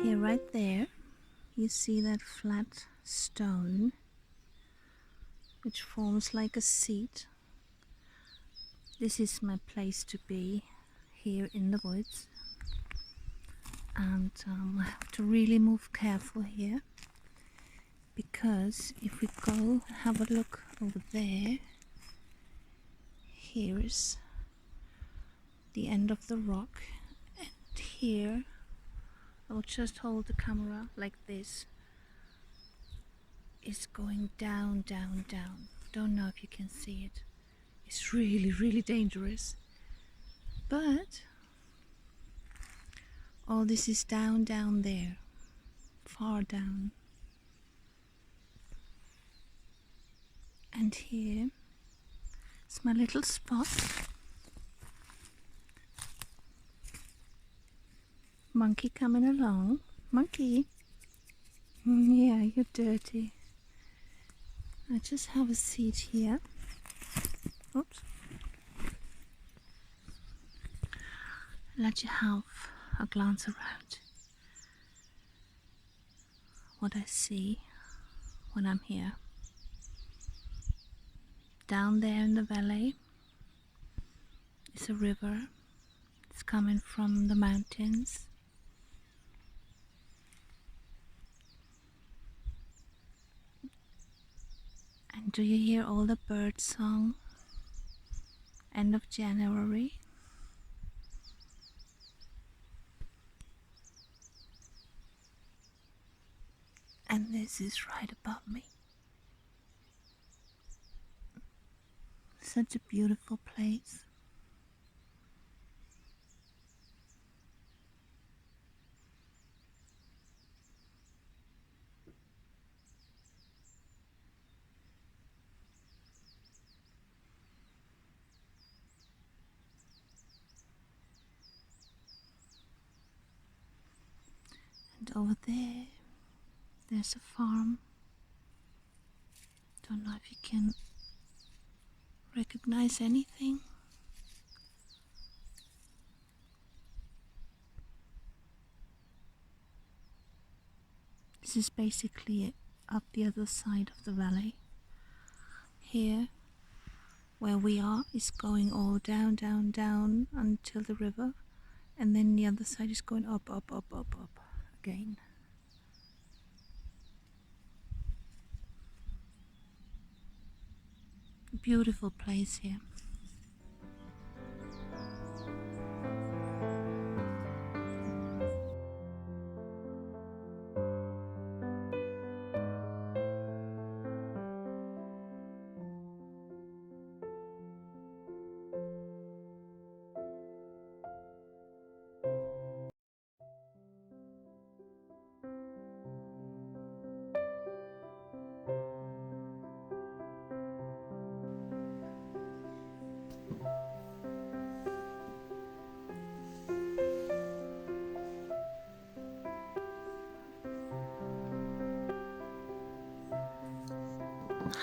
Here, right there, you see that flat stone which forms like a seat. This is my place to be here in the woods, and I have to really move careful here, because if we go have a look over there, here's the end of the rock, and here I'll just hold the camera like this. It's going down, down, down. Don't know if you can see it. It's really, really dangerous. But all this is down, down there, far down. And here is my little spot. Monkey coming along. Monkey. Yeah, you're dirty. I just have a seat here. Oops. Let you have a glance around what I see when I'm here. Down there in the valley is a river. It's coming from the mountains. And do you hear all the bird song? End of January. And this is right above me. Such a beautiful place. And over there, there's a farm. Don't know if you can recognize anything. This is basically up the other side of the valley. Here, where we are, is going all down, down, down until the river. And then the other side is going up, up, up, up, up again. Beautiful place here.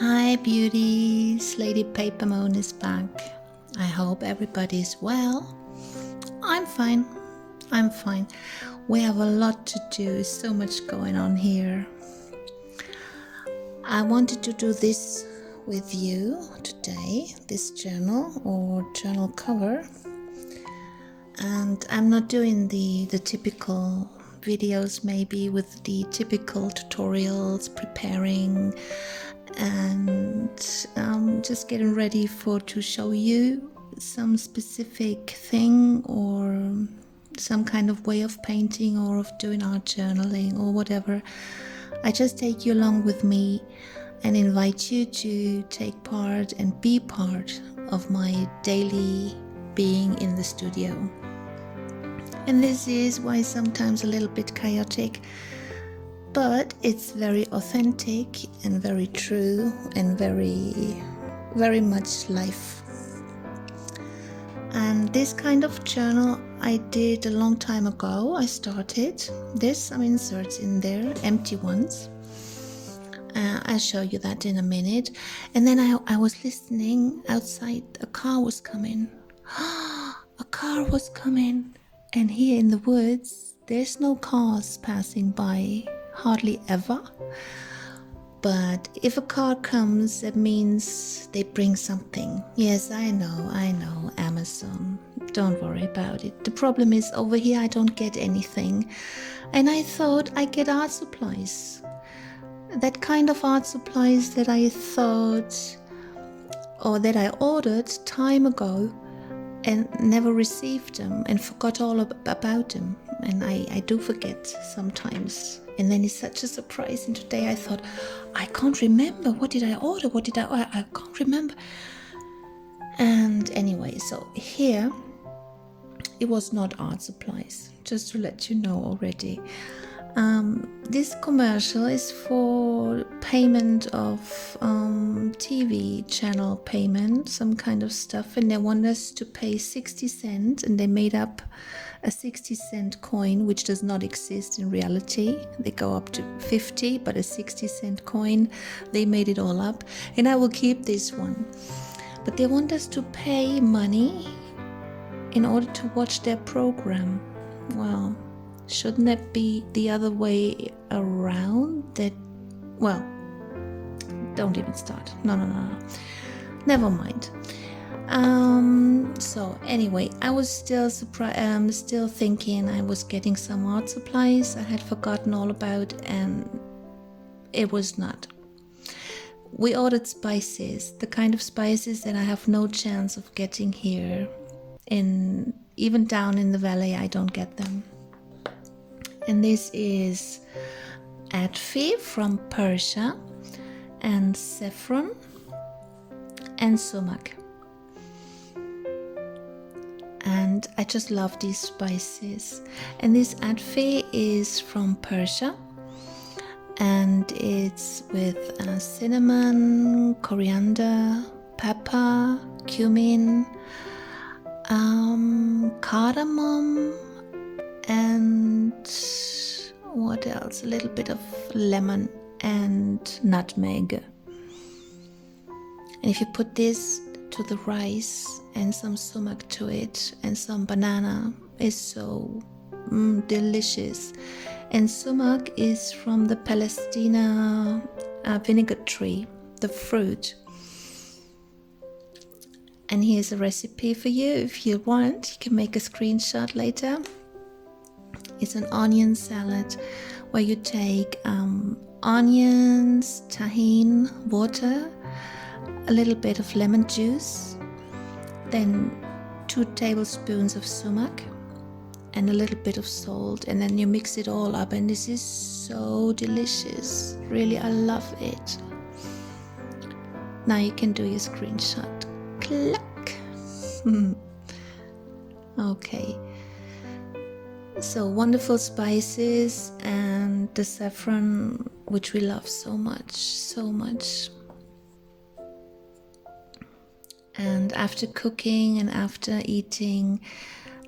Hi beauties, Lady Papermoon is back. I hope everybody's well. I'm fine. We have a lot to do, so much going on here. I wanted to do this with you today, this journal or journal cover. And I'm not doing the typical videos, maybe with the typical tutorials, preparing and just getting ready to show you some specific thing or some kind of way of painting or of doing art journaling or whatever. I just take you along with me and invite you to take part and be part of my daily being in the studio. And this is why sometimes a little bit chaotic, but it's very authentic and very true and very, very much life. And this kind of journal I did a long time ago. I started. There's some inserts in there, empty ones. I'll show you that in a minute. And then I was listening outside. A car was coming. A car was coming. And here in the woods, there's no cars passing by, hardly ever. But if a car comes, that means they bring something. Yes, I know, Amazon. Don't worry about it. The problem is over here I don't get anything. And I thought I get art supplies. That kind of art supplies that I thought, or that I ordered time ago and never received them and forgot all about them. And I do forget sometimes. And then it's such a surprise. And today I thought, I can't remember. What did I order? I can't remember. And anyway, so here, it was not art supplies, just to let you know already. This commercial is for payment of TV channel payment, some kind of stuff, and they want us to pay 60 cents, and they made up a 60-cent coin, which does not exist in reality. They go up to 50, but a 60-cent coin, they made it all up, and I will keep this one. But they want us to pay money in order to watch their program. Well, shouldn't that be the other way around? That, well, don't even start. No. Never mind. So anyway, I was still surprised. Still thinking I was getting some art supplies I had forgotten all about, and it was not. We ordered spices, the kind of spices that I have no chance of getting here. Even down in the valley, I don't get them. And this is Adfi from Persia, and saffron and sumac. And I just love these spices. And this Adfi is from Persia, and it's with cinnamon, coriander, pepper, cumin, cardamom, and what else? A little bit of lemon and nutmeg. And if you put this to the rice and some sumac to it and some banana, it's so delicious. And sumac is from the Palestina vinegar tree, the fruit. And here's a recipe for you. If you want, you can make a screenshot later. It's an onion salad where you take onions, tahini, water, a little bit of lemon juice, then 2 tablespoons of sumac and a little bit of salt, and then you mix it all up, and this is so delicious. Really, I love it. Now you can do your screenshot. Cluck. Okay. So wonderful spices and the saffron, which we love so much. And after cooking and after eating,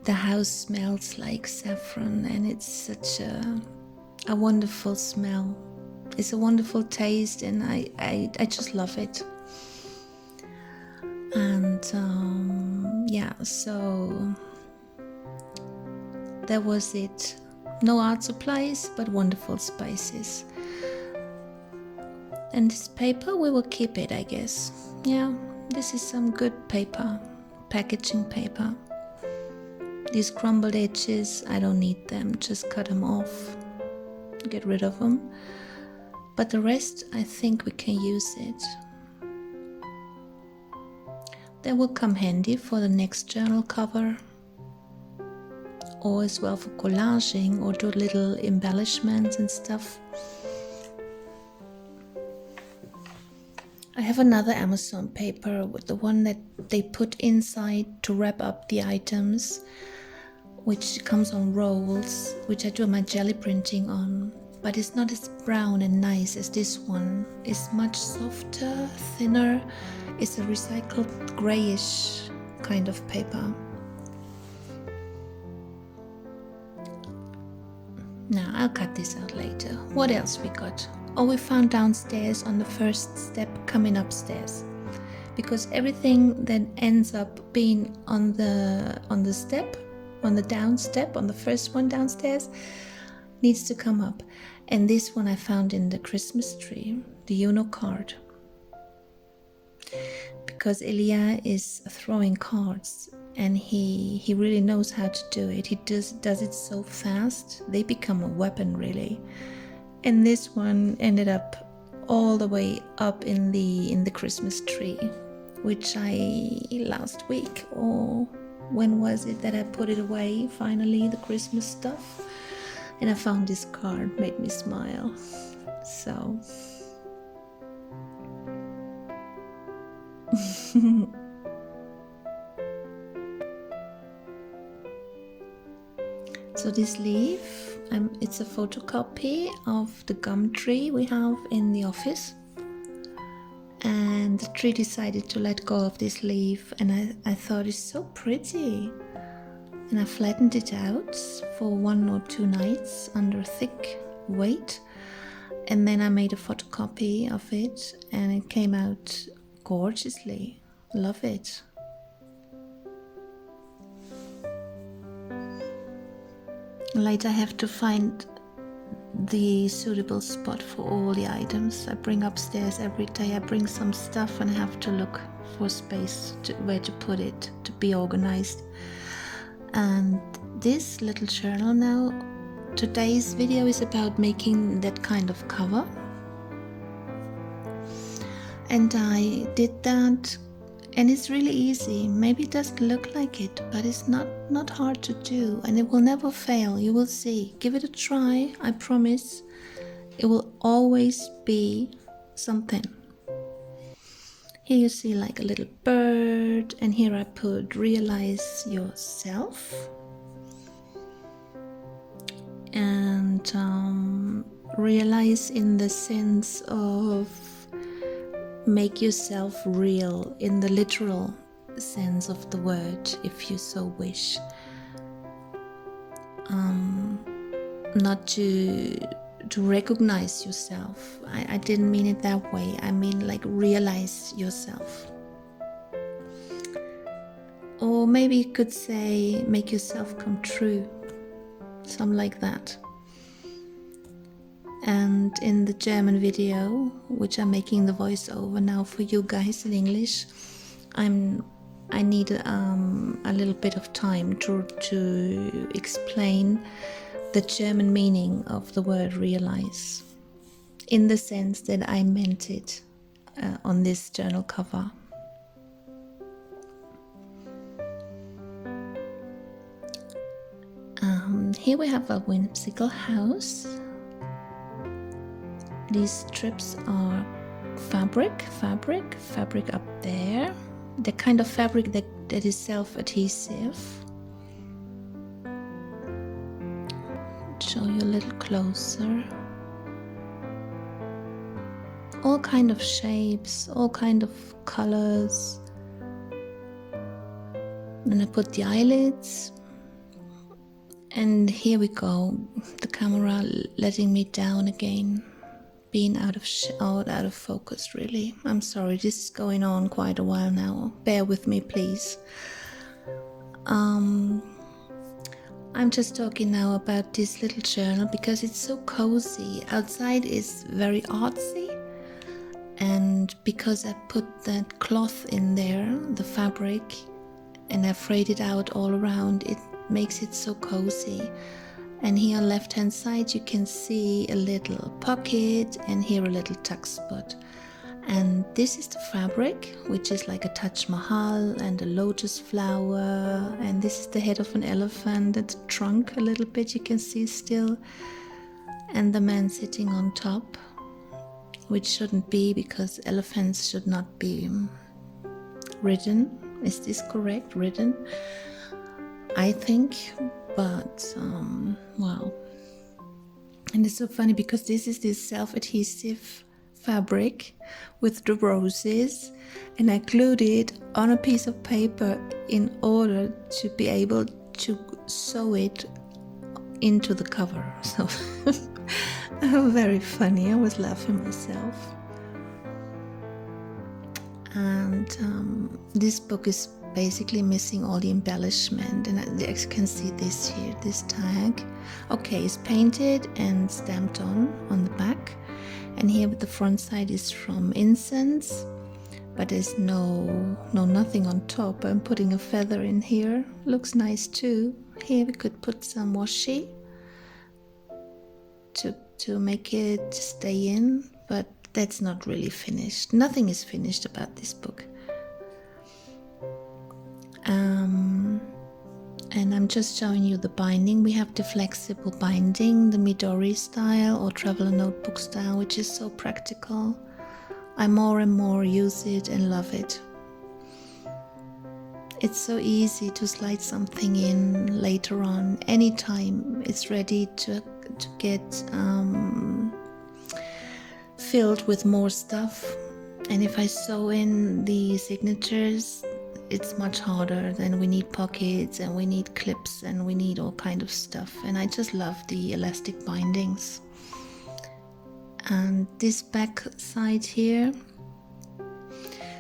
the house smells like saffron, and it's such a wonderful smell. It's a wonderful taste, and I just love it. And yeah, so that was it. No art supplies, but wonderful spices. And this paper, we will keep it, I guess. Yeah, this is some good paper, packaging paper. These crumbled edges, I don't need them, just cut them off, get rid of them. But the rest, I think we can use it. That will come handy for the next journal cover, or as well for collaging or do little embellishments and stuff. I have another Amazon paper with the one that they put inside to wrap up the items, which comes on rolls, which I do my jelly printing on, but it's not as brown and nice as this one. It's much softer, thinner. It's a recycled grayish kind of paper. Now I'll cut this out later. What else we got? Oh, we found downstairs on the first step coming upstairs, because everything that ends up being on the step, on the down step, on the first one downstairs, needs to come up. And this one I found in the Christmas tree, the Uno card, because Elia is throwing cards and he really knows how to do it. He does it so fast, they become a weapon really. And this one ended up all the way up in the Christmas tree, which I last week, or when was it that I put it away finally, the Christmas stuff, and I found this card, made me smile. So so this leaf, it's a photocopy of the gum tree we have in the office, and the tree decided to let go of this leaf, and I thought it's so pretty, and I flattened it out for 1 or 2 nights under thick weight, and then I made a photocopy of it, and it came out gorgeously. Love it. Later I have to find the suitable spot for all the items I bring upstairs every day. I bring some stuff and have to look for space where to put it, to be organized. And this little journal now, today's video is about making that kind of cover. And I did that, and it's really easy. Maybe it doesn't look like it, but it's not hard to do, and it will never fail. You will see. Give it a try, I promise. It will always be something. Here you see like a little bird, and here I put realize yourself. And realize in the sense of make yourself real, in the literal sense of the word, if you so wish. Not to recognize yourself. I didn't mean it that way. I mean like realize yourself. Or maybe you could say make yourself come true. Something like that. And in the German video, which I'm making the voiceover now for you guys in English, I need a little bit of time to explain the German meaning of the word realize, in the sense that I meant it on this journal cover. Here we have a whimsical house. These strips are fabric up there. The kind of fabric that is self-adhesive. Show you a little closer. All kind of shapes, all kind of colors. Then I put the eyelids. And here we go. The camera letting me down again. Being out of focus, really. I'm sorry, this is going on quite a while now. Bear with me, please. I'm just talking now about this little journal because it's so cozy. Outside is very artsy, and because I put that cloth in there, the fabric, and I frayed it out all around, it makes it so cozy. And here on the left hand side you can see a little pocket, and here a little tuck spot. And this is the fabric, which is like a Taj Mahal and a lotus flower, and this is the head of an elephant and the trunk a little bit you can see still, and the man sitting on top, which shouldn't be, because elephants should not be ridden. Is this correct? Ridden? I think. But, wow. And it's so funny because this is this self-adhesive fabric with the roses, and I glued it on a piece of paper in order to be able to sew it into the cover. So very funny. I was laughing myself. And this book is basically missing all the embellishment, and as you can see this here, this tag, okay, it's painted and stamped on the back, and here with the front side is from incense, but there's nothing on top. I'm putting a feather in here, looks nice too. Here we could put some washi to make it stay in, but that's not really finished. Nothing is finished about this book. And I'm just showing you the binding. We have the flexible binding, the Midori style or traveler notebook style, which is so practical. I more and more use it and love it. It's so easy to slide something in later on, anytime it's ready to get filled with more stuff. And if I sew in the signatures, it's much harder. Then we need pockets and we need clips and we need all kind of stuff. And I just love the elastic bindings. And this back side here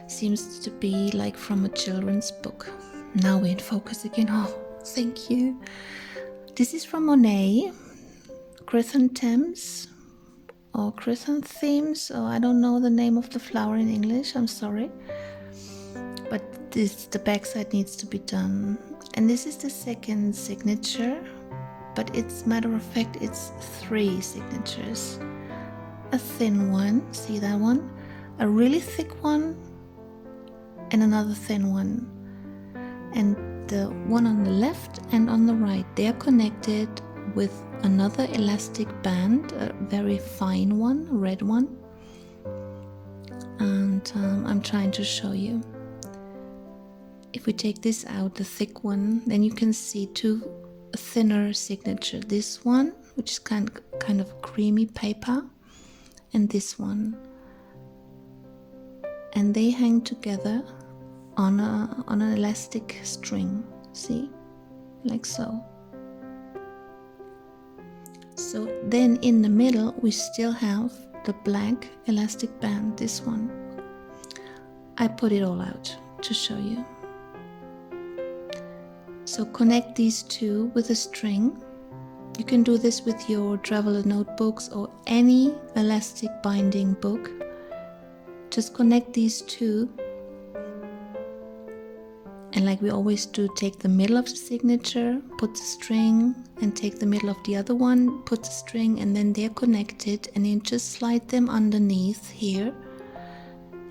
seems to be like from a children's book. Now we're in focus again. Oh, thank you. This is from Monet, chrysanthemums or chrysanthemums, or I don't know the name of the flower in English, I'm sorry. But the back side needs to be done. And this is the second signature, but it's matter of fact, it's 3 signatures. A thin one, see that one? A really thick one, and another thin one. And the one on the left and on the right, they are connected with another elastic band, a very fine one, a red one. And I'm trying to show you. If we take this out, the thick one, then you can see 2 thinner signatures. This one, which is kind of creamy paper, and this one. And they hang together on an elastic string, see, like so. So then in the middle we still have the black elastic band, this one. I put it all out to show you. So connect these 2 with a string. You can do this with your traveler notebooks or any elastic binding book. Just connect these 2. And like we always do, take the middle of the signature, put the string, and take the middle of the other one, put the string, and then they're connected, and then just slide them underneath here,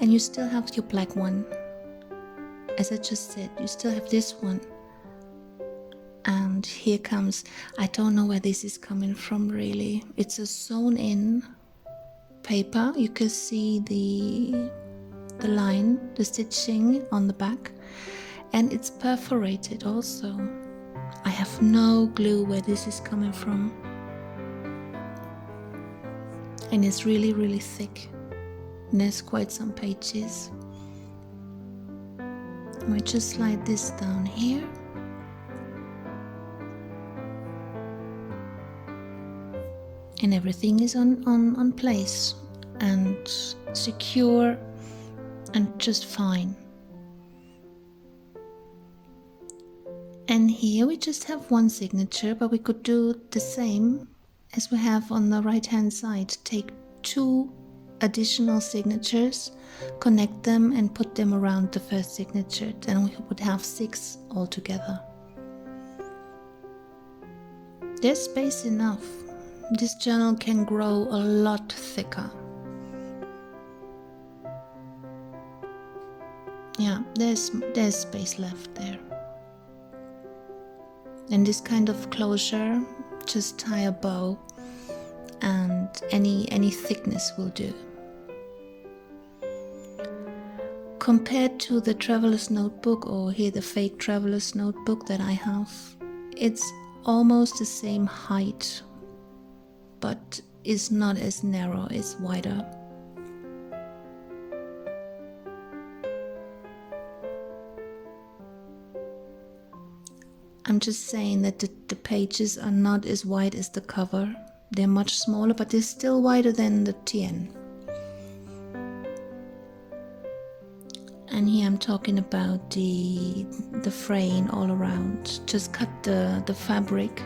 and you still have your black one. As I just said, you still have this one. And here comes, I don't know where this is coming from really. It's a sewn in paper. You can see the line, the stitching on the back. And it's perforated also. I have no clue where this is coming from. And it's really, really thick. And there's quite some pages. I might just slide this down here. And everything is on place and secure and just fine. And here we just have 1 signature, but we could do the same as we have on the right hand side. Take 2 additional signatures, connect them and put them around the first signature. Then we would have 6 altogether. There's space enough. This journal can grow a lot thicker. Yeah, there's space left there. And this kind of closure, just tie a bow and any thickness will do. Compared to the traveler's notebook, or here the fake traveler's notebook that I have, it's almost the same height, but it's not as narrow, it's wider. I'm just saying that the pages are not as wide as the cover. They're much smaller, but they're still wider than the TN. And here I'm talking about the frame all around. Just cut the fabric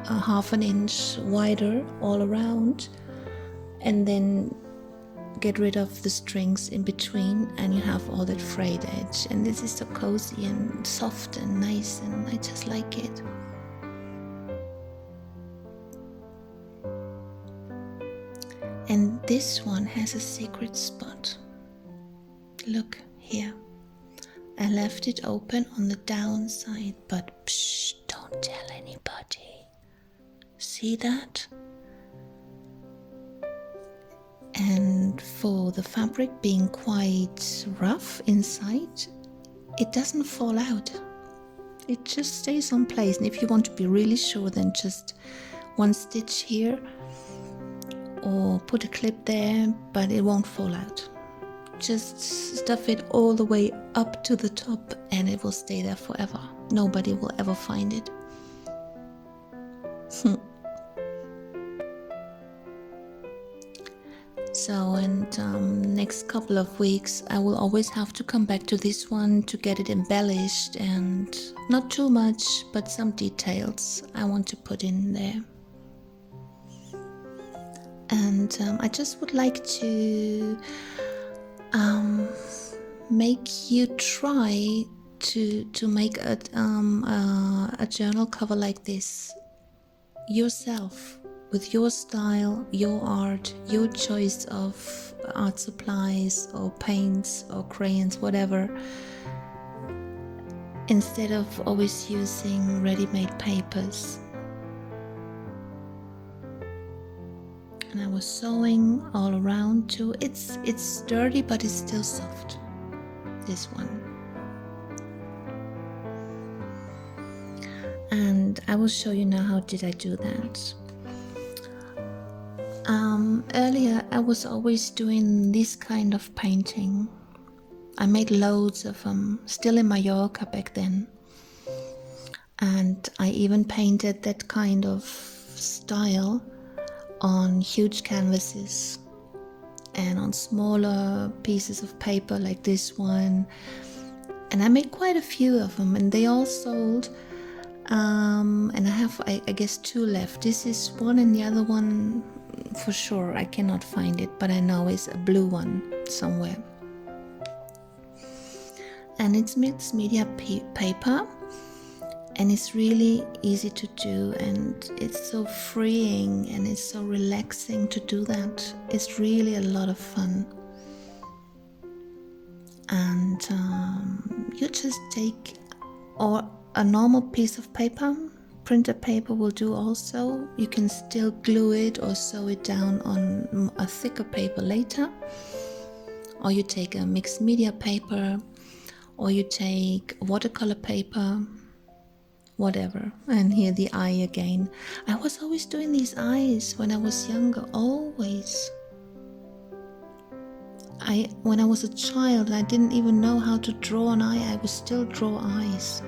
a half an inch wider all around, and then get rid of the strings in between, and you have all that frayed edge. And this is so cozy and soft and nice, and I just like it. And this one has a secret spot. Look here. I left it open on the downside, but psh, don't tell anybody. See that? And for the fabric being quite rough inside, it doesn't fall out. It just stays on place. And if you want to be really sure, then just one stitch here or put a clip there, but it won't fall out. Just stuff it all the way up to the top and it will stay there forever. Nobody will ever find it. So, and next couple of weeks I will always have to come back to this one to get it embellished, and not too much, but some details I want to put in there. And I just would like to make you try to make a journal cover like this yourself, with your style, your art, your choice of art supplies or paints or crayons, whatever, instead of always using ready-made papers. And I was sewing all around too. It's sturdy, but it's still soft, this one. And I will show you now how did I do that. Earlier I was always doing this kind of painting. I made loads of them, still in Mallorca back then. And I even painted that kind of style on huge canvases and on smaller pieces of paper like this one. And I made quite a few of them, and they all sold. And I have, I guess, 2 left. This is one, and the other one, for sure, I cannot find it, but I know it's a blue one somewhere. And it's mixed media paper, and it's really easy to do, and it's so freeing and it's so relaxing to do that. It's really a lot of fun. And you just take a normal piece of paper, printer paper will do also. You can still glue it or sew it down on a thicker paper later. Or you take a mixed media paper, or you take watercolor paper, whatever. And here the eye again. I was always doing these eyes when I was younger, always. When I was a child, I didn't even know how to draw an eye. I would still draw eyes.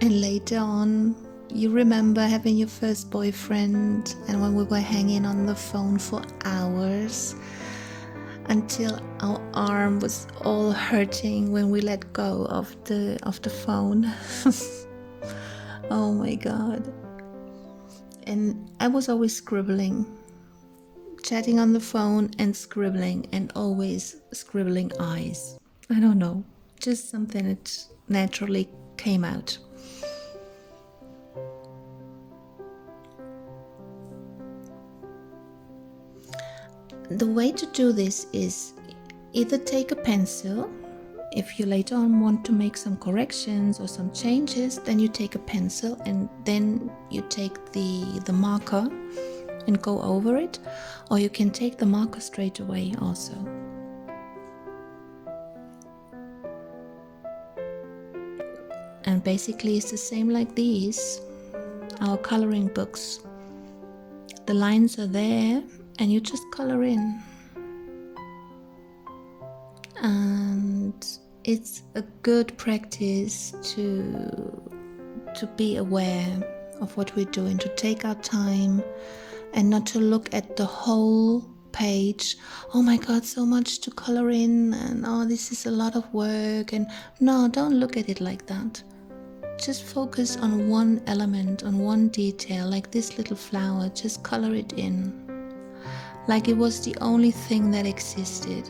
And later on, you remember having your first boyfriend, and when we were hanging on the phone for hours until our arm was all hurting when we let go of the phone. Oh my God. And I was always scribbling, chatting on the phone and scribbling, and always scribbling eyes. I don't know, just something that naturally came out. The way to do this is either take a pencil. If you later on want to make some corrections or some changes, then you take a pencil and then you take the marker and go over it, or you can take the marker straight away also. And basically it's the same like these, our coloring books. The lines are there and you just color in. And it's a good practice to be aware of what we're doing, to take our time and not to look at the whole page. Oh my god, so much to color in, and oh, this is a lot of work. And no, don't look at it like that. Just focus on one element, on one detail, like this little flower. Just color it in like it was the only thing that existed.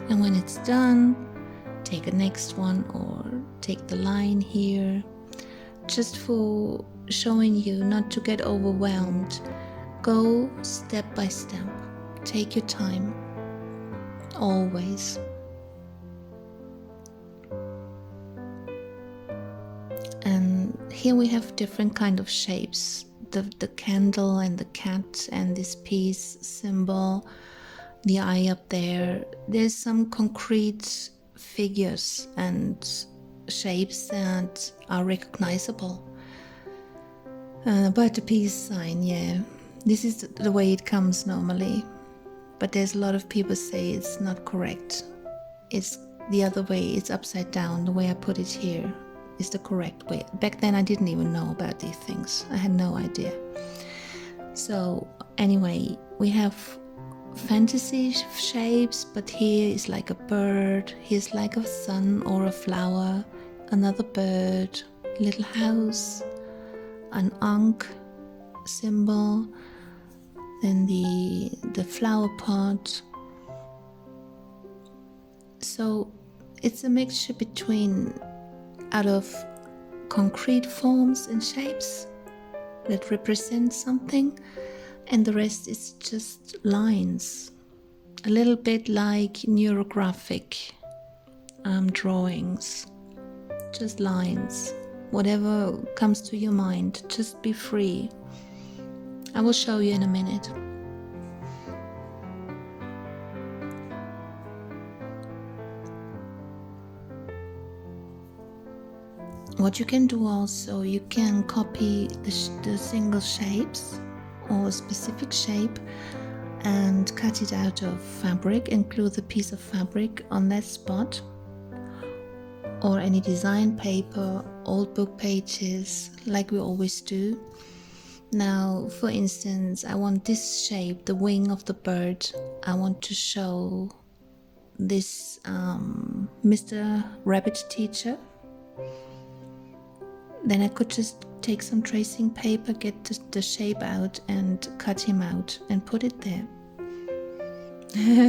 And when it's done, take a next one, or take the line here, just for showing you not to get overwhelmed. Go step by step. Take your time, always. And here we have different kind of shapes. The candle and the cat and this peace symbol, the eye up there. There's some concrete figures and shapes that are recognizable. But the peace sign, yeah, this is the way it comes normally. But there's a lot of people say it's not correct. It's the other way, it's upside down. The way I put it here is the correct way. Back then I didn't even know about these things. I had no idea. So anyway, we have fantasy shapes, but here is like a bird, here's like a sun or a flower, another bird, little house, an ankh symbol, then the flower pot. So it's a mixture between out of concrete forms and shapes that represent something, and the rest is just lines, a little bit like neurographic drawings, just lines. Whatever comes to your mind, just be free. I will show you in a minute. What you can do also, you can copy the single shapes or a specific shape and cut it out of fabric and glue the piece of fabric on that spot, or any design paper, old book pages, like we always do. Now, for instance, I want this shape, the wing of the bird. I want to show this Mr. Rabbit teacher. Then I could just take some tracing paper, get the shape out and cut him out and put it there.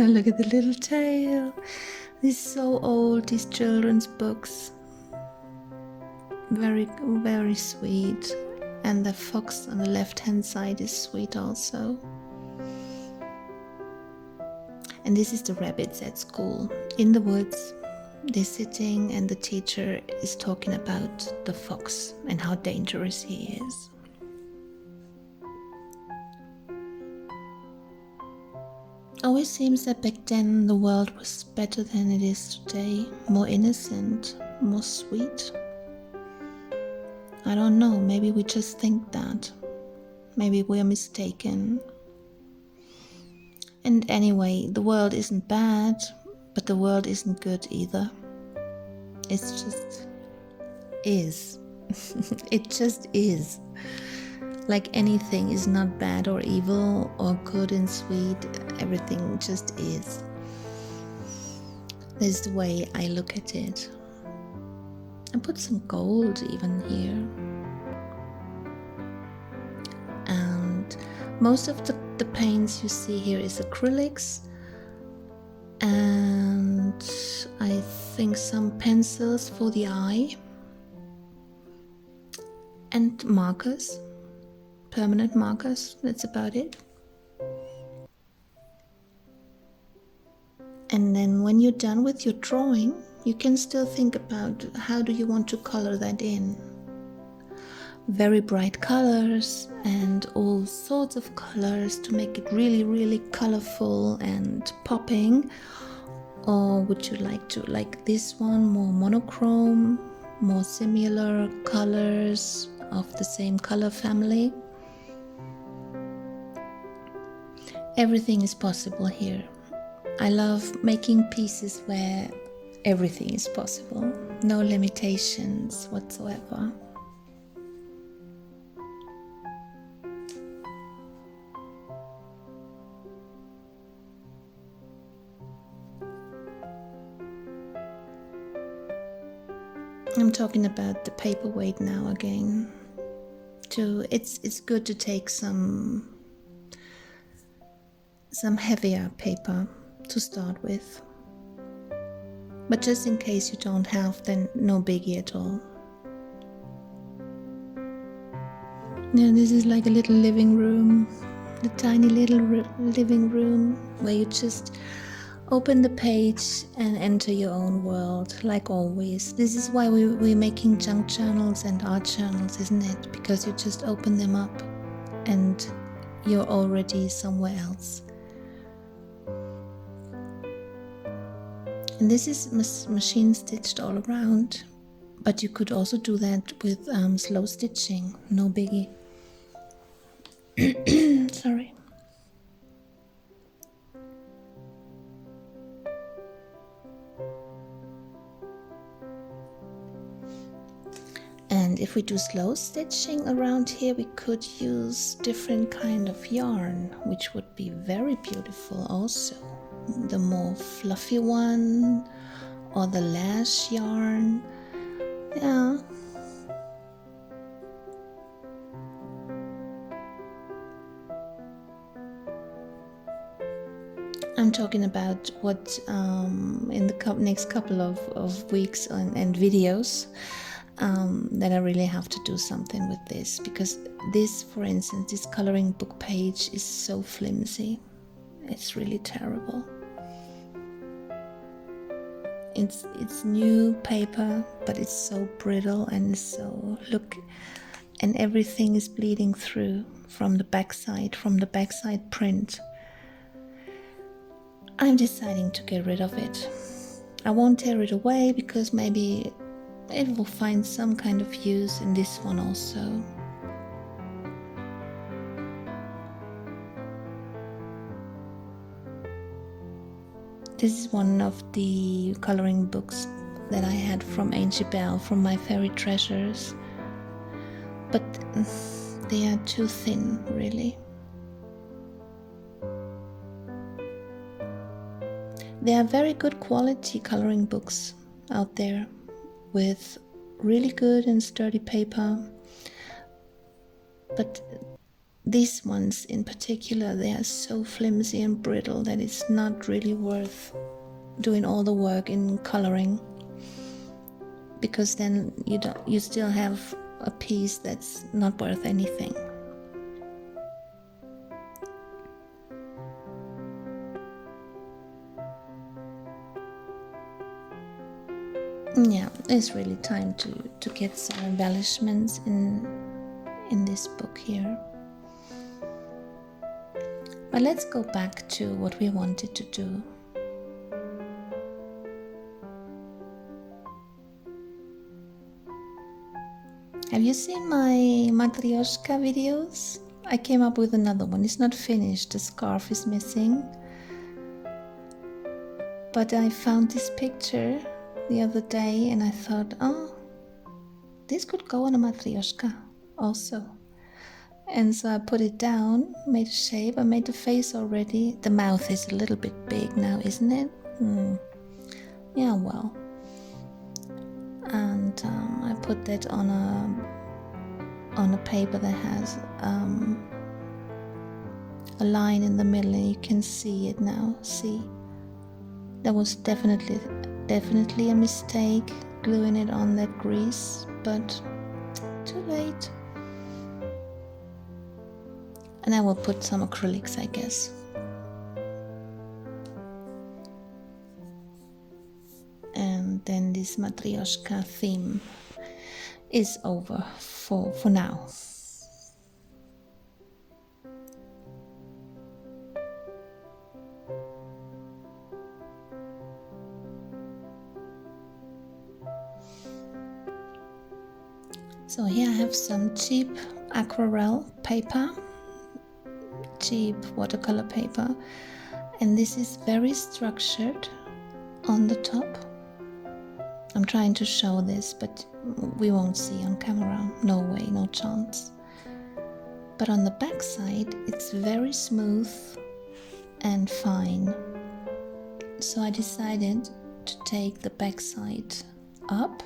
Look at the little tail. This is so old, these children's books. Very, very sweet. And the fox on the left-hand side is sweet also. And this is the rabbits at school, in the woods. They're sitting and the teacher is talking about the fox and how dangerous he is. Always seems that back then the world was better than it is today, more innocent, more sweet. I don't know, maybe we just think that. Maybe we're mistaken. And anyway, the world isn't bad, but the world isn't good either. It's just is. It just is. Like anything is not bad or evil or good and sweet. Everything just is. This is the way I look at it. I put some gold even here. And most of the paints you see here is acrylics. And I think some pencils for the eye. And markers. Permanent markers. That's about it. And then when you're done with your drawing, you can still think about how do you want to color that in. Very bright colors and all sorts of colors to make it really, really colorful and popping. Or would you like this one, more monochrome, more similar colors of the same color family? Everything is possible here. I love making pieces where everything is possible, no limitations whatsoever. I'm talking about the paperweight now again. It's good to take some heavier paper to start with. But just in case you don't have, then no biggie at all. Now this is like a little living room, the tiny little living room where you just open the page and enter your own world, like always. This is why we're making junk journals and art journals, isn't it? Because you just open them up and you're already somewhere else. And this is machine stitched all around, but you could also do that with slow stitching, no biggie. Sorry. And if we do slow stitching around here, we could use different kind of yarn, which would be very beautiful also. The more fluffy one, or the lash yarn. Yeah. I'm talking about what in the next couple of weeks and videos that I really have to do something with this, because this, for instance, this coloring book page is so flimsy. It's really terrible. It's new paper, but it's so brittle and so and everything is bleeding through from the backside print. I'm deciding to get rid of it. I won't tear it away because maybe it will find some kind of use in this one also. This is one of the coloring books that I had from Angie Bell, from my fairy treasures. But they are too thin, really. There are very good quality coloring books out there with really good and sturdy paper. But these ones in particular, they are so flimsy and brittle that it's not really worth doing all the work in coloring, because then you still have a piece that's not worth anything. Yeah, it's really time to get some embellishments in this book here. But let's go back to what we wanted to do. Have you seen my matryoshka videos? I came up with another one. It's not finished, the scarf is missing. But I found this picture the other day and I thought, oh, this could go on a matryoshka also. And so I put it down, made a shape. I made the face already. The mouth is a little bit big now, isn't it? Yeah, well. And I put that on a paper that has a line in the middle, and you can see it now. See, that was definitely a mistake, gluing it on that grease, but too late. And I will put some acrylics, I guess. And then this matryoshka theme is over for now. So here I have some cheap aquarelle paper, cheap watercolor paper, and this is very structured on the top, I'm trying to show this, but we won't see on camera. No way, no chance. But on the back side, it's very smooth and fine. So I decided to take the back side up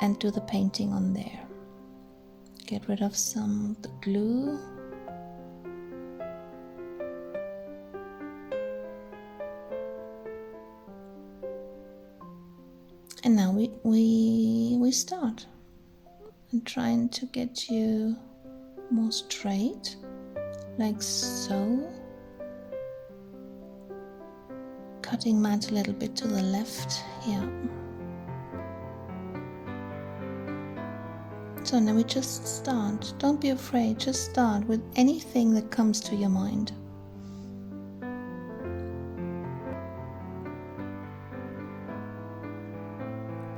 and do the painting on there. Get rid of some of the glue. And now we start. I'm trying to get you more straight, like so. Cutting mat a little bit to the left, yeah. So now we just start. Don't be afraid, just start with anything that comes to your mind.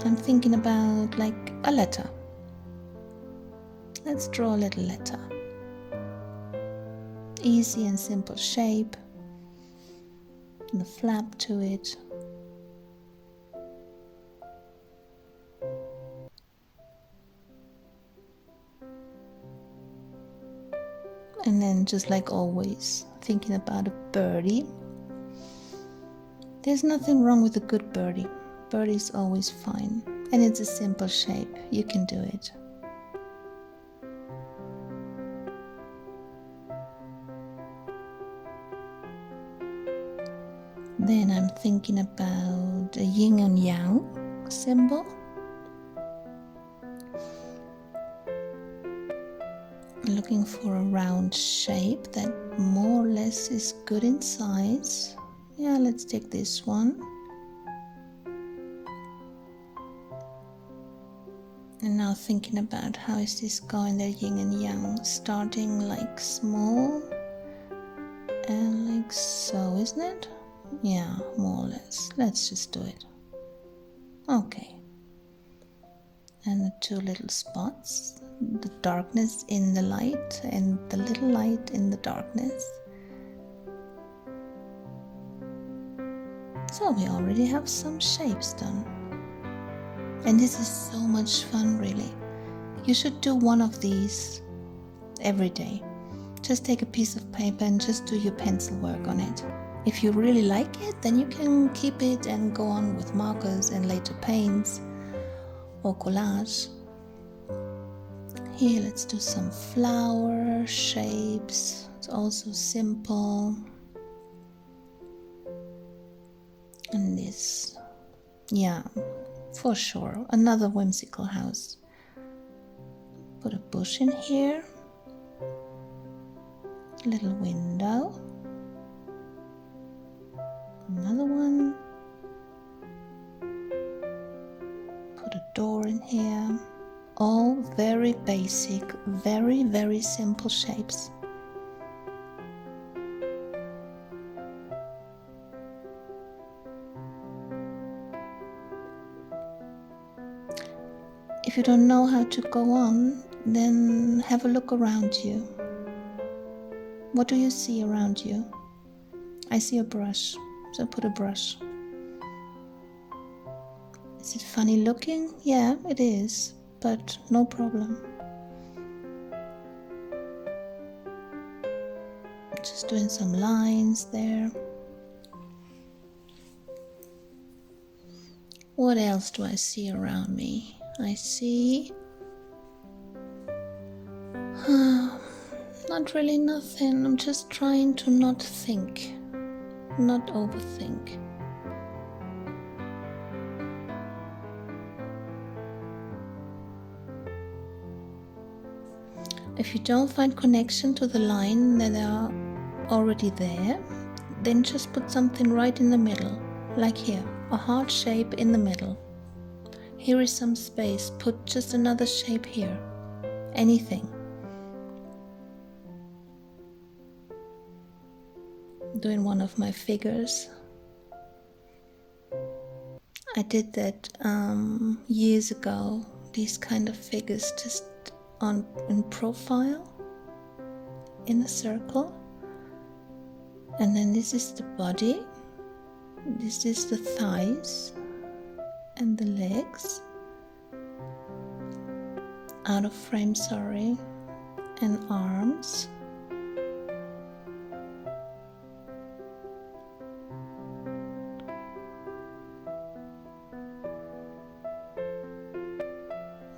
I'm thinking about like a letter. Let's draw a little letter. Easy and simple shape. And the flap to it. And then just like always, thinking about a birdie. There's nothing wrong with a good birdie. Birdie's always fine. And it's a simple shape. You can do it. Then I'm thinking about a yin and yang symbol. I'm looking for a round shape that more or less is good in size. Yeah, let's take this one. And now thinking about how is this going there, yin and yang, starting like small and like so, isn't it? Yeah, more or less. Let's just do it. Okay. And the two little spots, the darkness in the light and the little light in the darkness. So we already have some shapes done. And this is so much fun, really. You should do one of these every day. Just take a piece of paper and just do your pencil work on it. If you really like it, then you can keep it and go on with markers and later paints or collage. Here, let's do some flower shapes. It's also simple. And this, yeah, for sure, another whimsical house. Put a bush in here. Little window. Another one. Put a door in here. All very basic, very, very simple shapes. If you don't know how to go on, then have a look around you. What do you see around you? I see a brush, so put a brush. Is it funny looking? Yeah, it is, but no problem. Just doing some lines there. What else do I see around me? I see not really nothing. I'm just trying to not think, not overthink. If you don't find connection to the line that are already there, then just put something right in the middle, like here, a heart shape in the middle. Here is some space, put just another shape here, anything. Doing one of my figures. I did that years ago, these kind of figures just in profile, in a circle. And then this is the body, this is the thighs, and the legs. Out of frame, sorry, and arms.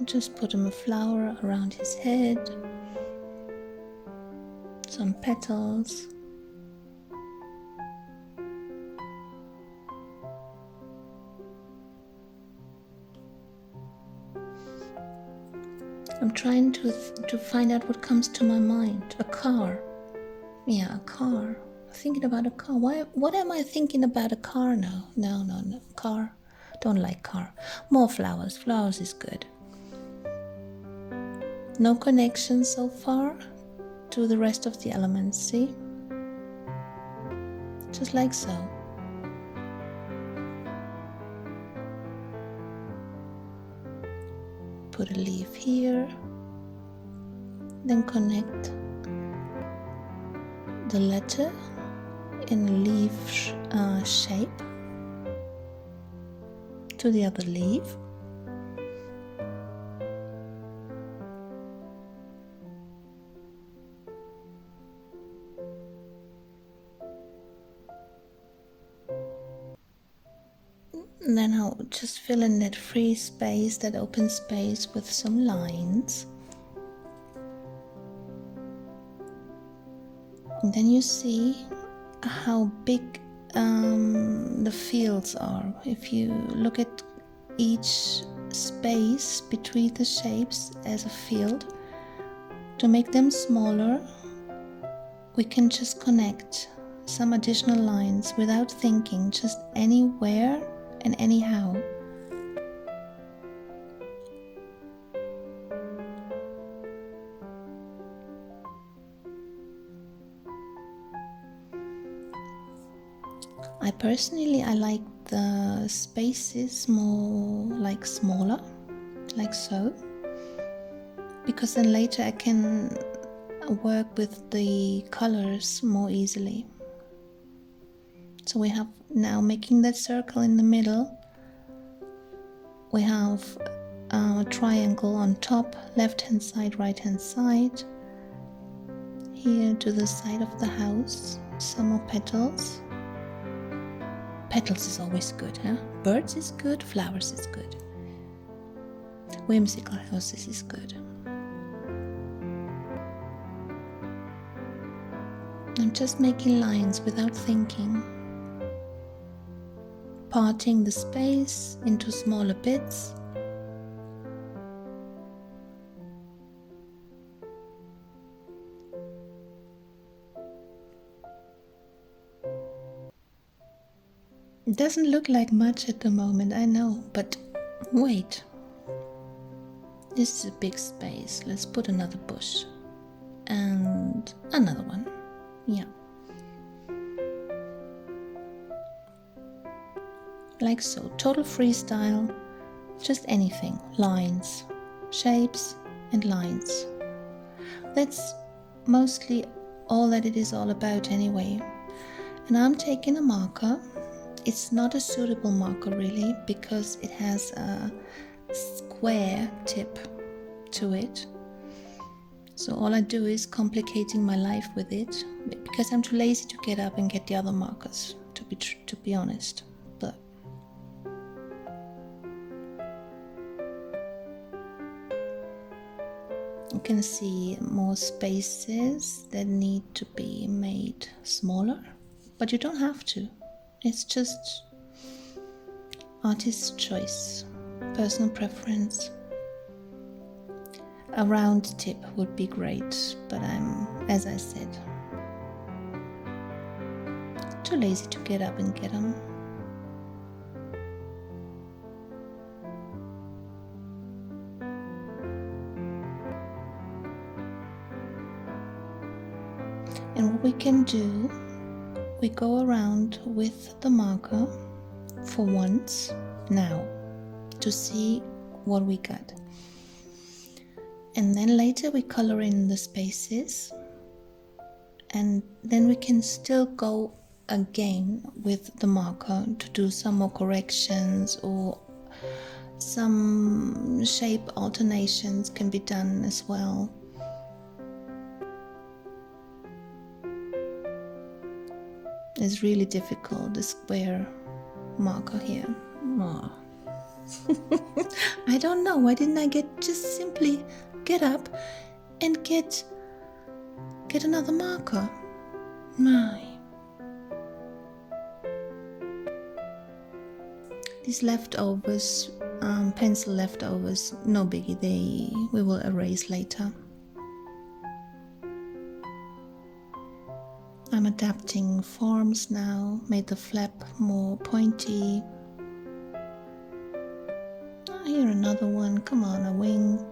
Just put him a flower around his head, some petals. I'm trying to find out what comes to my mind. A car. Yeah, a car. Thinking about a car. What am I thinking about a car now? No. Car. Don't like car. More flowers. Flowers is good. No connection so far to the rest of the elements, see? Just like so. Put a leaf here, then connect the letter in a leaf shape to the other leaf. And then I'll just fill in that free space, that open space, with some lines. And then you see how big the fields are. If you look at each space between the shapes as a field, to make them smaller, we can just connect some additional lines without thinking, just anywhere and anyhow. I like the spaces more like smaller, like so, because then later I can work with the colors more easily. So we have now, making that circle in the middle, we have a triangle on top, left hand side, right hand side. Here to the side of the house, some more petals. Petals is always good, huh? Birds is good, flowers is good. Whimsical houses is good. I'm just making lines without thinking. Parting the space into smaller bits. It doesn't look like much at the moment, I know, but wait. This is a big space. Let's put another bush. And another one. Yeah. Like so. Total freestyle. Just anything. Lines, shapes, and lines. That's mostly all that it is all about anyway. And I'm taking a marker. It's not a suitable marker really, because it has a square tip to it. So all I do is complicating my life with it, because I'm too lazy to get up and get the other markers, to be honest. But you can see more spaces that need to be made smaller, but you don't have to. It's just artist's choice, personal preference. A round tip would be great, but I'm, as I said, too lazy to get up and get them. And what we can do, we go around with the marker for once now to see what we got. And then later we color in the spaces, and then we can still go again with the marker to do some more corrections or Some shape alternations can be done as well. It's really difficult, the square marker here. Oh. I don't know, why didn't I just simply get up and get another marker? My. These leftovers, pencil leftovers, no biggie, we will erase later. I'm adapting forms now, made the flap more pointy. Oh, here another one, come on, a wing.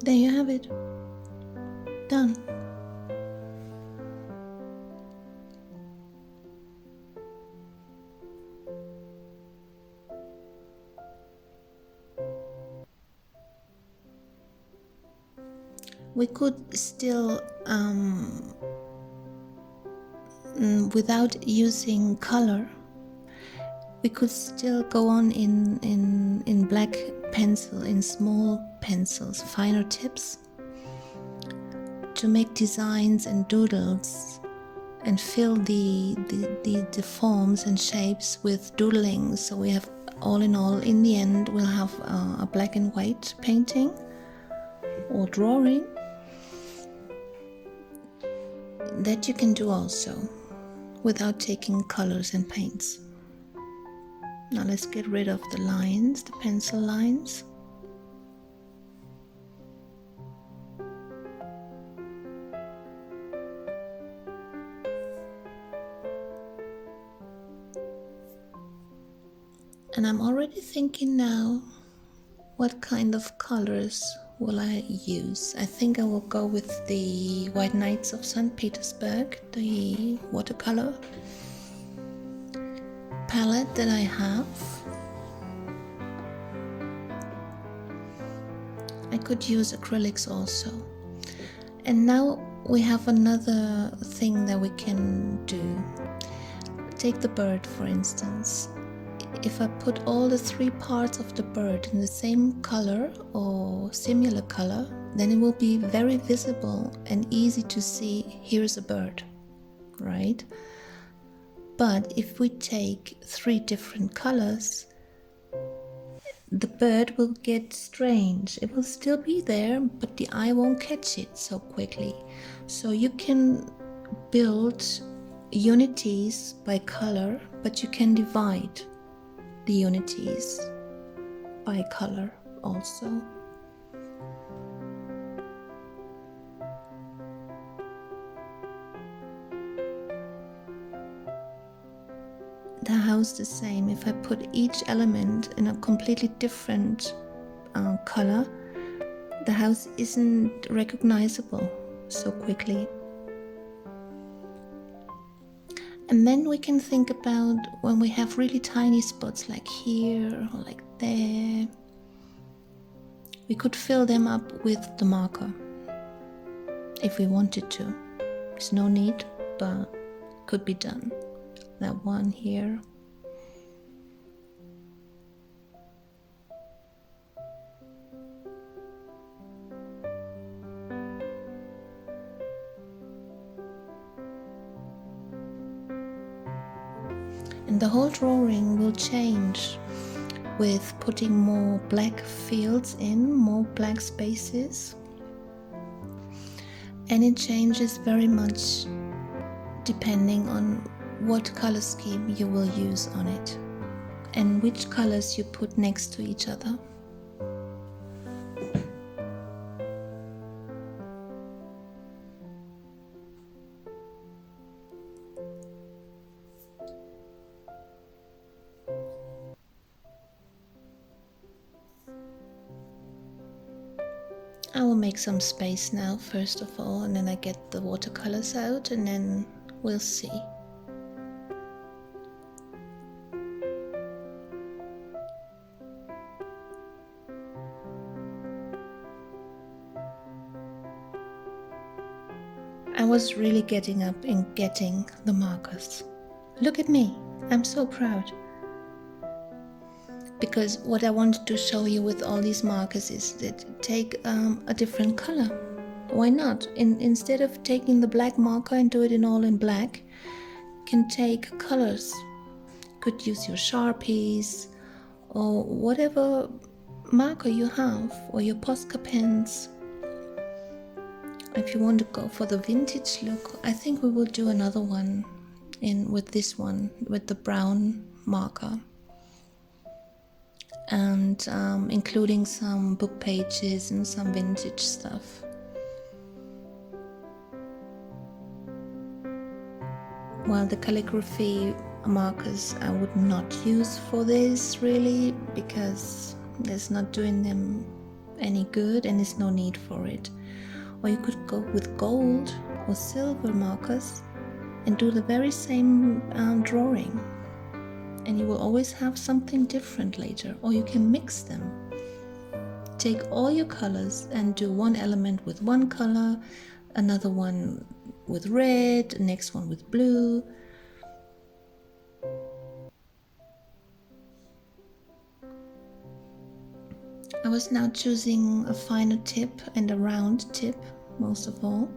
There you have it. Done. We could still, without using color, we could still go on in black pencil, in small pencils, finer tips, to make designs and doodles and fill the forms and shapes with doodling. So we have, all in all, in the end, we'll have a black and white painting or drawing that you can do also without taking colors and paints. Now let's get rid of the lines, the pencil lines. And I'm already thinking now, what kind of colors will I use? I think I will go with the White Knights of St. Petersburg, the watercolor palette that I have. I could use acrylics also. And now we have another thing that we can do. Take the bird, for instance. If I put all the three parts of the bird in the same color or similar color, then it will be very visible and easy to see, here's a bird, right? But if we take three different colors, the bird will get strange. It will still be there, but the eye won't catch it so quickly. So you can build unities by color, but you can divide the unities by color also. The house the same. If I put each element in a completely different color, the house isn't recognizable so quickly. And then we can think about when we have really tiny spots like here or like there, we could fill them up with the marker if we wanted to. There's no need, but could be done. That one here. And the whole drawing will change with putting more black fields in, more black spaces. And it changes very much depending on what color scheme you will use on it and which colors you put next to each other. I will make some space now first of all, and then I get the watercolors out, and then we'll see. I was really getting up and getting the markers. Look at me, I'm so proud. Because what I wanted to show you with all these markers is that take a different color. Why not? Instead of taking the black marker and do it all in black, you can take colors. You could use your Sharpies or whatever marker you have, or your Posca pens. If you want to go for the vintage look, I think we will do another one with this one, with the brown marker, and including some book pages and some vintage stuff. Well, the calligraphy markers I would not use for this really, because it's not doing them any good and there's no need for it. Or you could go with gold or silver markers and do the very same drawing, and you will always have something different later. Or you can mix them. Take all your colors and do one element with one color, another one with red, next one with blue. I was now choosing a finer tip and a round tip, most of all,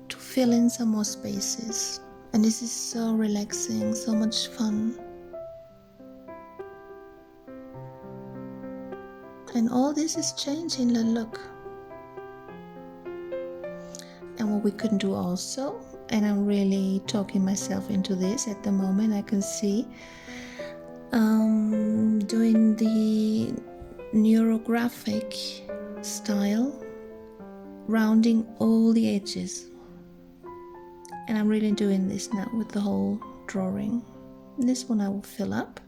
to fill in some more spaces. And this is so relaxing, so much fun. And all this is changing the look. And what we can do also, and I'm really talking myself into this at the moment, I can see, doing the neurographic style, rounding all the edges. And I'm really doing this now with the whole drawing. This one I will fill up.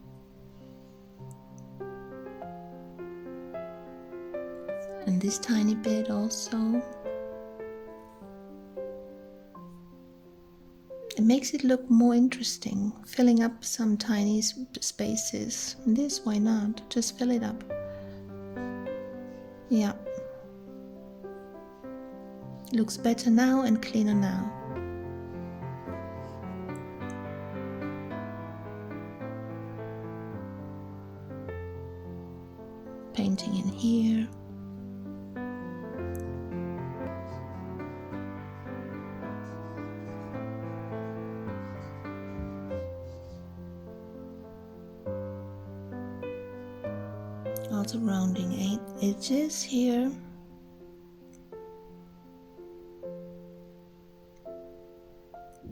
And this tiny bit also. It makes it look more interesting, filling up some tiny spaces. And this, why not? Just fill it up. Yeah. Looks better now and cleaner now. Painting in here. Also rounding 8 edges here.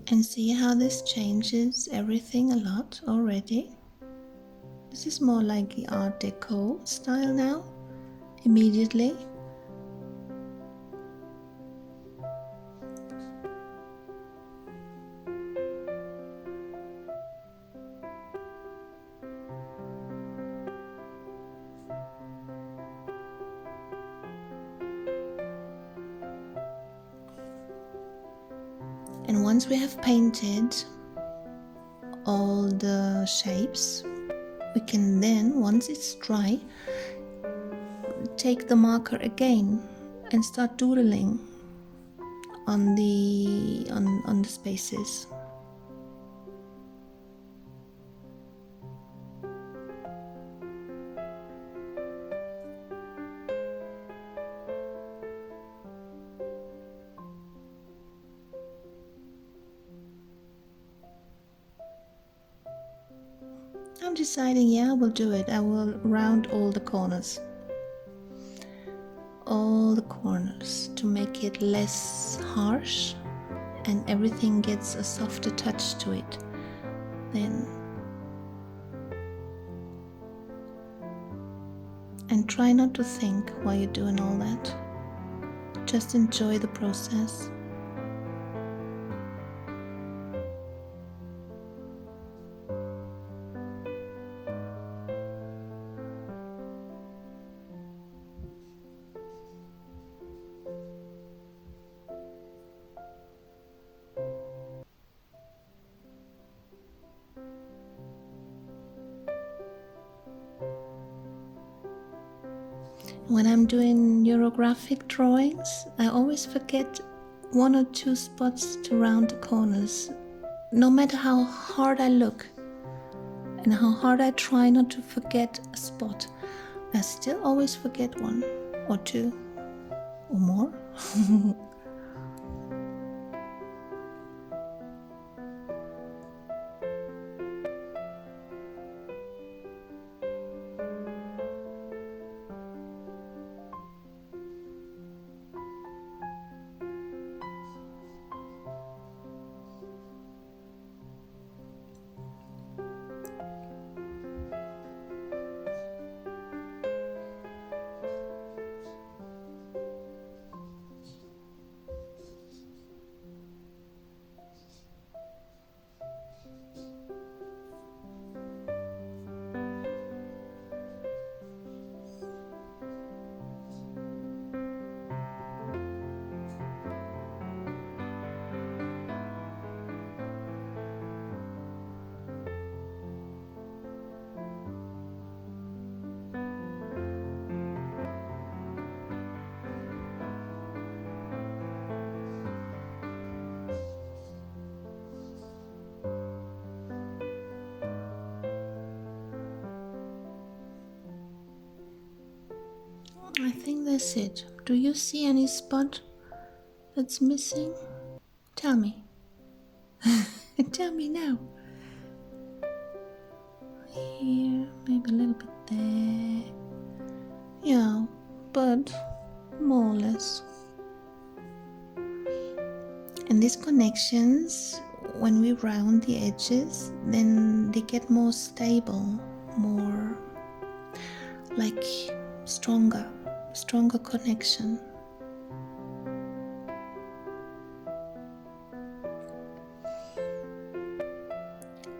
And see how this changes everything a lot already. This is more like the Art Deco style now, immediately. And once we have painted all the shapes, we can then, once it's dry, take the marker again and start doodling on the spaces. I'm deciding, yeah, I will do it. I will round all the corners. All the corners to make it less harsh and everything gets a softer touch to it then. And try not to think while you're doing all that. Just enjoy the process. When I'm doing neurographic drawings, I always forget 1 or 2 spots to round the corners. No matter how hard I look and how hard I try not to forget a spot, I still always forget 1 or 2 or more. I think that's it. Do you see any spot that's missing? Tell me. Tell me now. Here, maybe a little bit there. Yeah, but more or less. And these connections, when we round the edges, then they get more stable, more like stronger connection.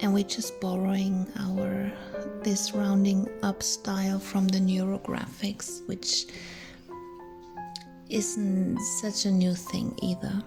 And we're just borrowing this rounding up style from the neurographics, which isn't such a new thing either.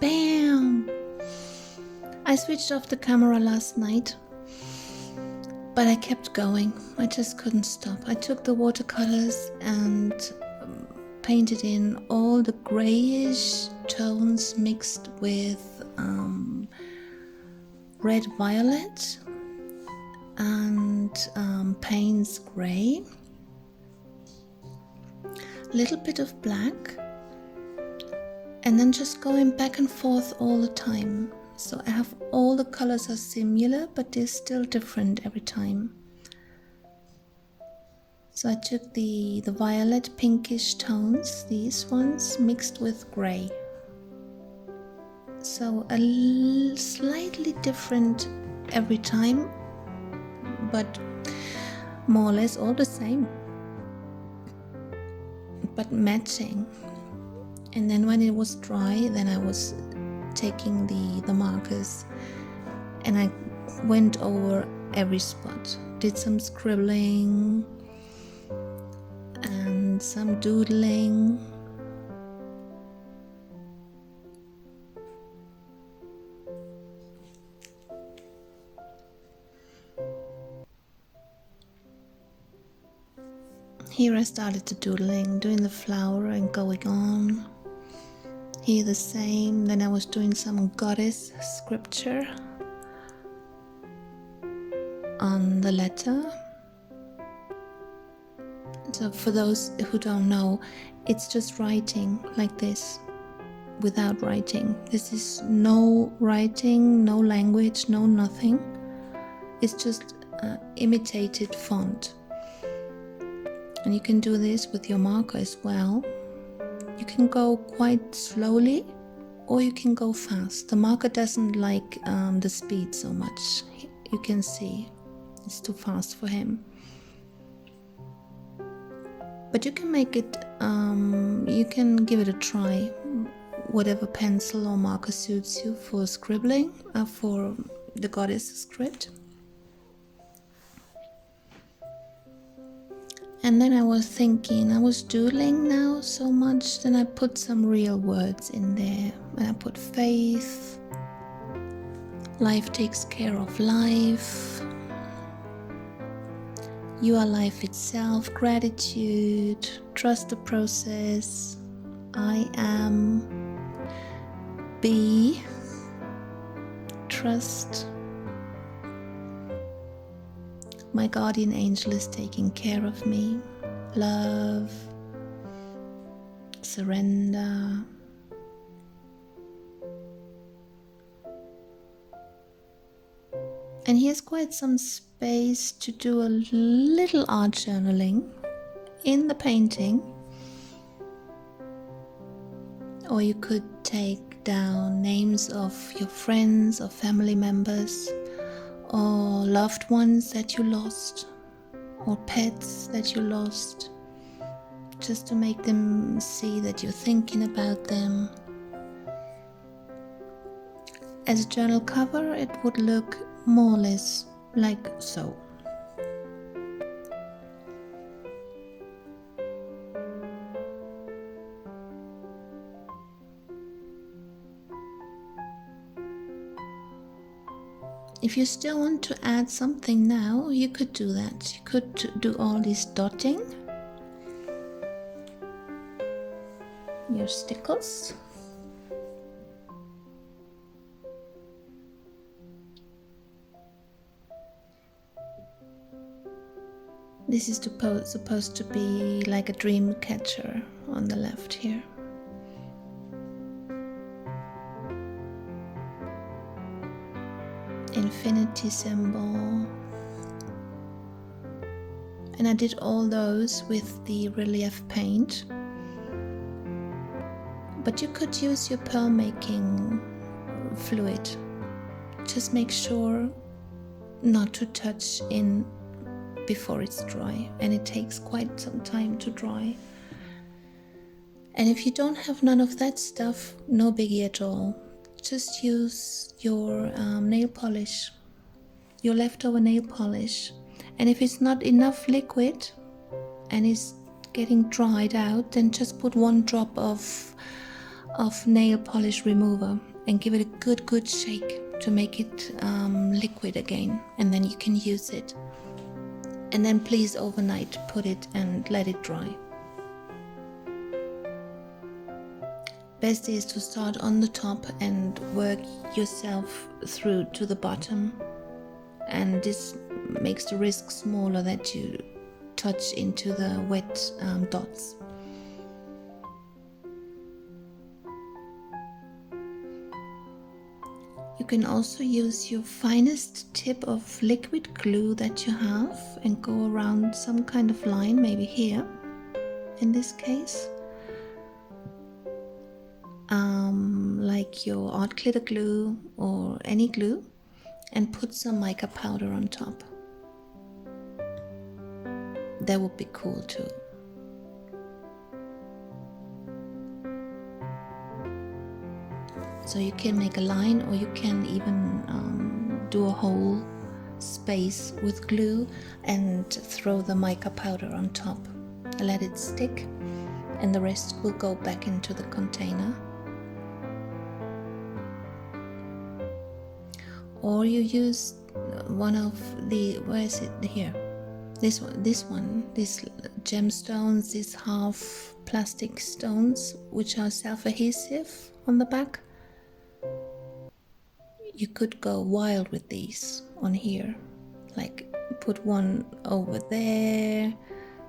Bam! I switched off the camera last night, but I kept going. I just couldn't stop. I took the watercolors and painted in all the grayish tones mixed with red violet and Payne's gray, a little bit of black, and then just going back and forth all the time. So I have all the colors are similar, but they're still different every time. So I took the violet pinkish tones, these ones, mixed with gray. So slightly different every time, but more or less all the same, but matching. And then when it was dry, then I was taking the markers and I went over every spot, did some scribbling and some doodling. Here I started to doing the flower and going on. Here the same. Then I was doing some goddess scripture on the letter. So for those who don't know, it's just writing like this, without writing. This is no writing, no language, no nothing. It's just imitated font. And you can do this with your marker as well. You can go quite slowly or you can go fast. The marker doesn't like the speed so much. You can see it's too fast for him. But you can make it, you can give it a try, whatever pencil or marker suits you for scribbling, for the goddess script. And then I was thinking, I was doodling now so much, then I put some real words in there. And I put faith, life takes care of life, you are life itself, gratitude, trust the process, I am, be, trust, my guardian angel is taking care of me, love, surrender, and here's quite some space to do a little art journaling in the painting. Or you could take down names of your friends or family members, or loved ones that you lost, or pets that you lost, just to make them see that you're thinking about them. As a journal cover, it would look more or less like so. If you still want to add something now, you could do that. You could do all this dotting, your stickles. This is supposed to be like a dream catcher on the left here. Infinity symbol. And I did all those with the relief paint. But you could use your pearl making fluid. Just make sure not to touch in before it's dry, and it takes quite some time to dry. And if you don't have none of that stuff, no biggie at all. Just use your nail polish, your leftover nail polish. And if it's not enough liquid and it's getting dried out, then just put 1 drop of nail polish remover and give it a good shake to make it liquid again, and then you can use it. And then please overnight put it and let it dry. Best is to start on the top and work yourself through to the bottom, and this makes the risk smaller that you touch into the wet dots. You can also use your finest tip of liquid glue that you have and go around some kind of line, maybe here in this case, like your art glitter glue or any glue, and put some mica powder on top. That would be cool too. So you can make a line, or you can even do a whole space with glue and throw the mica powder on top. Let it stick, and the rest will go back into the container. Or you use one of the, where is it? Here. These gemstones, these half plastic stones, which are self-adhesive on the back. You could go wild with these on here, like put one over there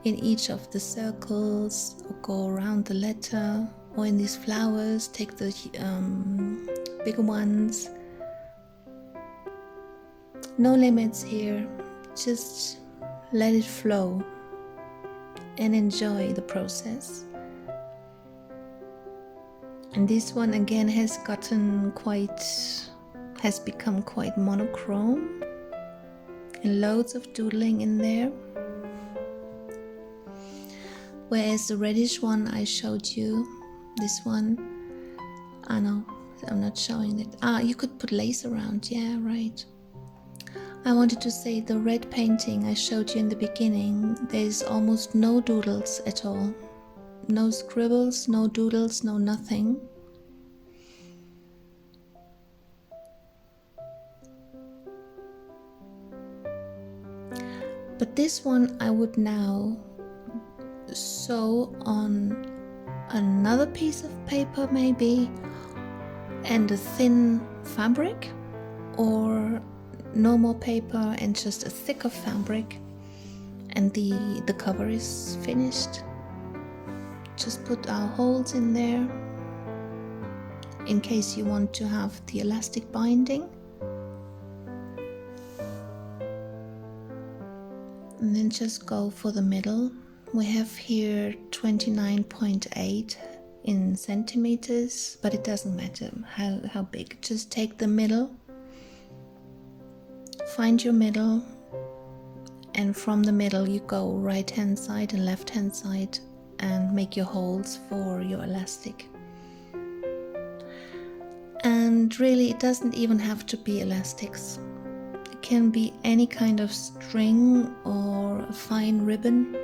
in each of the circles, or go around the letter, or in these flowers, take the bigger ones. No limits here, just let it flow and enjoy the process. And this one again has become quite monochrome, and loads of doodling in there. Whereas the reddish one I showed you, this one, no, I'm not showing it. You could put lace around, yeah, right. I wanted to say the red painting I showed you in the beginning, there's almost no doodles at all. No scribbles, no doodles, no nothing. But this one I would now sew on another piece of paper maybe, and a thin fabric, or normal paper and just a thicker fabric, and the cover is finished. Just put our holes in there in case you want to have the elastic binding, and then just go for the middle. We have here 29.8 in centimeters, but it doesn't matter how big. Just take the middle, find your middle, and from the middle you go right hand side and left hand side and make your holes for your elastic. And really, it doesn't even have to be elastics. It can be any kind of string or a fine ribbon.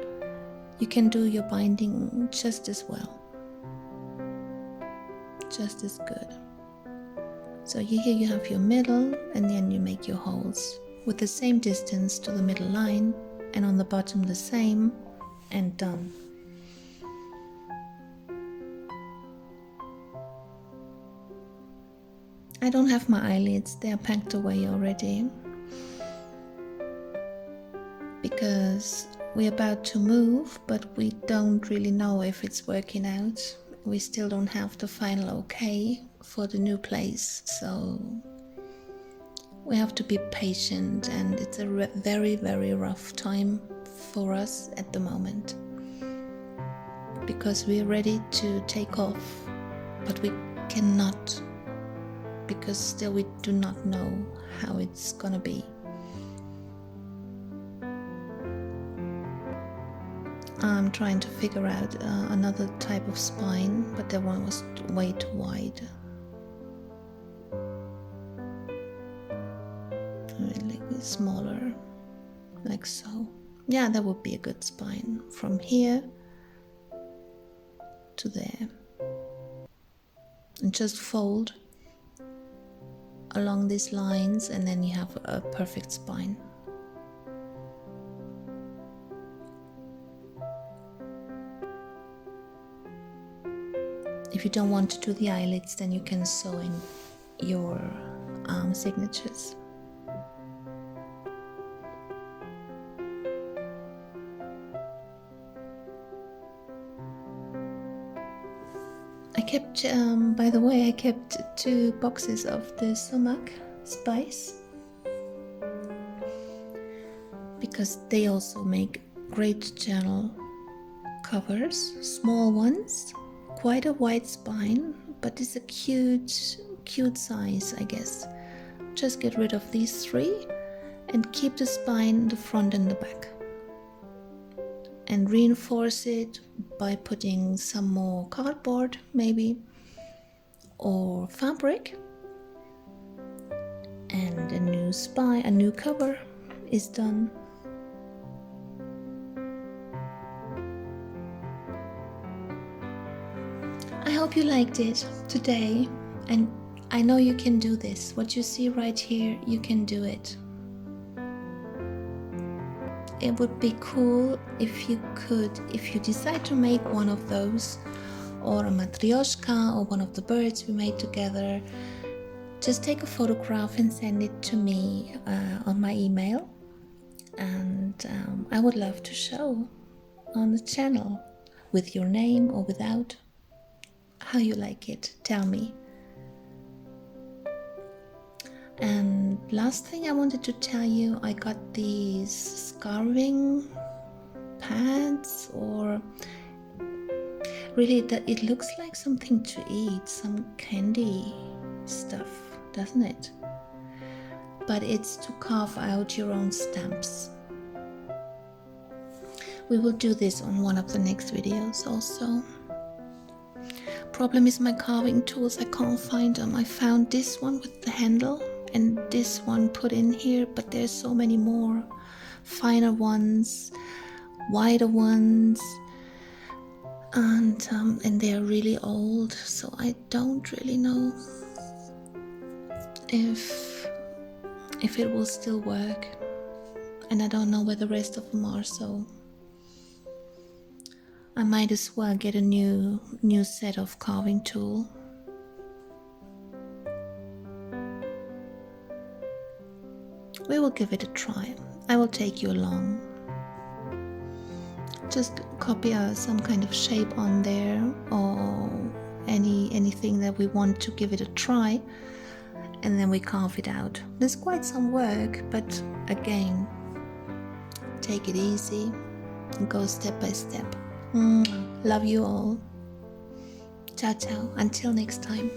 You can do your binding just as well, just as good. So here you have your middle, and then you make your holes with the same distance to the middle line, and on the bottom the same, and done. I don't have my eyelids, they are packed away already, because we're about to move, but we don't really know if it's working out. We still don't have the final okay for the new place, so we have to be patient, and it's a very, very rough time for us at the moment, because we're ready to take off, but we cannot, because still we do not know how it's gonna be. I'm trying to figure out another type of spine, but that one was way too wide. Really smaller, like so. Yeah, that would be a good spine from here to there. And just fold along these lines, and then you have a perfect spine. If you don't want to do the eyelids, then you can sew in your signatures. By the way, I kept 2 boxes of the sumac spice, because they also make great journal covers, small ones, quite a wide spine, but it's a cute size, I guess. Just get rid of these 3 and keep the spine, the front and the back, and reinforce it by putting some more cardboard maybe, or fabric, and a new spine, a new cover is done. I hope you liked it today, and I know you can do this. What you see right here, you can do it. it would be cool if you decide to make one of those, or a matryoshka, or one of the birds we made together, just take a photograph and send it to me on my email, and I would love to show on the channel with your name or without, how you like it. Tell me. And last thing I wanted to tell you, I got these scarving pads, or really that it looks like something to eat, some candy stuff, doesn't it? But it's to carve out your own stamps. We will do this on one of the next videos also. Problem is my carving tools, I can't find them. I found this one with the handle and this one put in here, but there's so many more finer ones, wider ones, and they're really old, so I don't really know if it will still work, and I don't know where the rest of them are, so I might as well get a new set of carving tool. We will give it a try. I will take you along. Just copy some kind of shape on there, or anything that we want to give it a try, and then we carve it out. There's quite some work, but again, take it easy and go step by step. Love you all. Ciao ciao, until next time.